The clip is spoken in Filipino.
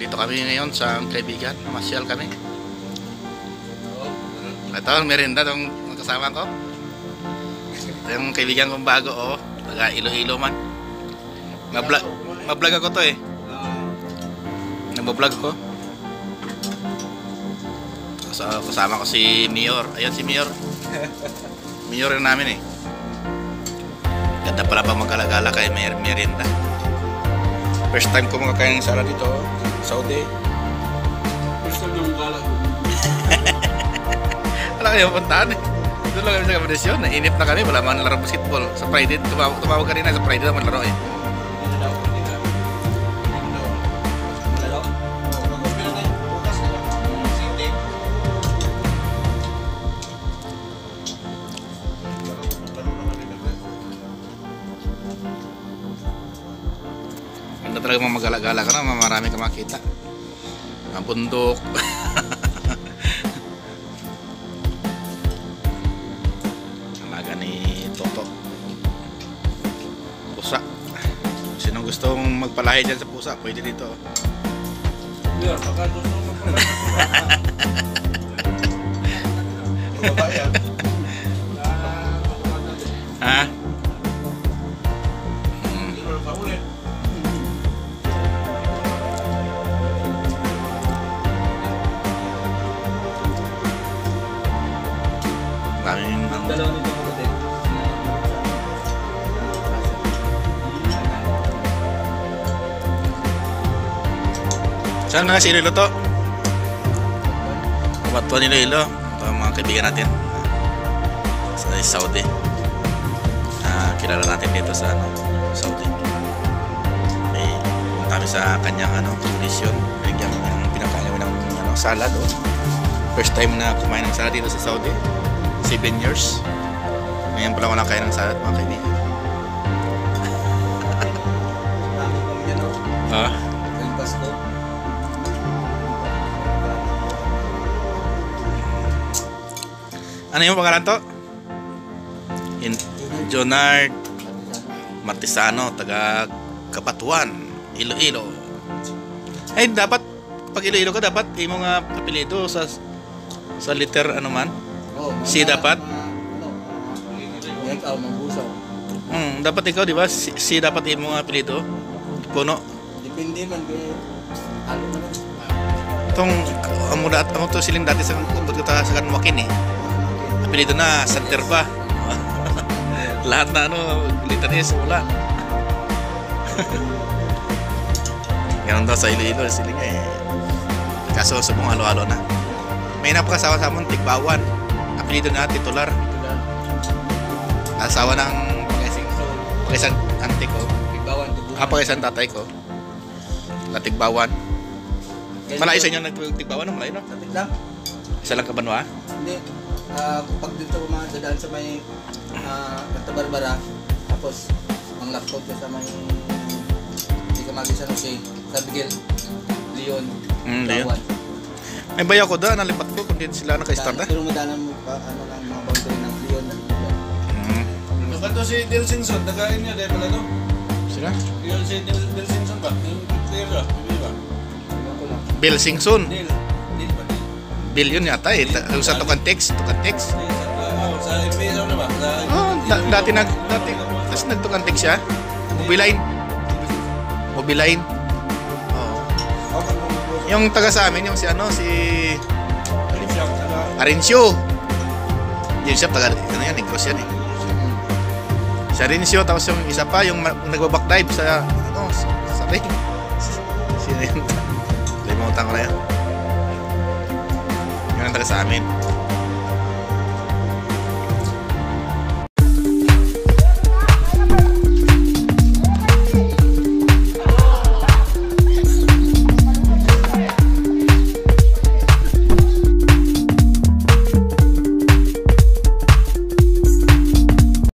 Dito kami ngayon sa kaibigan, namasyal kami. Ito ang merienda itong kasama ko. Ito yung kaibigan kong bago, oh. Taga Iloilo man. Mablog ako to eh. Nagbablog ko. Kasama ko si Mayor. Ayan si Mayor. Mayor rin namin eh. Ganda pala pa magala-gala kay merienda. First time ko makakain ng sala dito, Saudi. First time yung gala ko. Wala kayo puntahan eh. Doon lang kami sa kabadisyon. Nainip na kami, wala man laro basketball. Sa Friday, tumawag ka rin na sa Friday naman laro eh. Ganda talaga mga magala-gala ka na, marami ka makita. Ang bundok. Alaga ni Toto. Pusa. Sinong gustong magpalahi dyan sa pusa, pwede dito. Yeah, baka gusto mo magpalahi. Ha? Daming Dalawa nito kapatid. saan nga si Iloilo to? Kabatuan ni Iloilo. Ito ang mga kaibigan natin sa Saudi. Kilala natin dito sa Saudi. Punta kami sa kanyang tradisyon. Bigyan ng pinakain ng salad. First time na kumain ng salad dito sa Saudi. 7 years. Ngayon pala wala kain ng salad, mga kaibigan. Yung Pasko. Ano yung pangalan to? Jonard Martisano, taga Kabatuan, Iloilo. Ay, dapat pag Iloilo ka, dapat yung mga apelyido sa liter ano man. Si dapat. Ikaw mambusaw. Dapat ikaw, di ba? Si dapat yung mga apelyido. Puno. Depende man kay ano man. Itong amo to siling dati sa kumput ko sa Kanwakin eh. Apelyido na Santer pa. Lahat na litanis wala. Ganun daw sa Iloilo siling eh. Kaso subong halo-halo na. May napakasawa sa amon Tigbawan. Apelyido na titular. Asawa ng pag-isang auntie ko. Tigbawan to. Pag-isang tatay ko. Tigbawan. Malayo sa inyo nagtigbawan no? Malayo no? Lapit lang. Isa lang Kabanwa? Hindi. Pag dito dadaan sa may Santa Barbara, tapos ang laptop ka sa may hindi ka mag-isa no si Sabigel, Leon, Leon. May bayaw ko doon, nalipat ko kung hindi sila naka-start na. Pero madalan mo pa, ano lang, mga boundary ng Leon. Nakato si Del Simpson, nagain niya dahil pala no? Sila? Yung si Del Simpson ba? Yung player ba? Hindi ba? Bill Singson. Del ba? Bill yun yata eh. Sa Tukan Text. Sa NBA na ba? Dati tapos nag-Tukan Text siya. Mobiline. Yung taga sa amin, yung si Arencio. Yung siya taga, Negros yan eh. Si Arencio, tapos yung isa pa, yung nagbabackdive sa ring. Sino yun? Limutan ko na yan. Yun ang taga sa amin.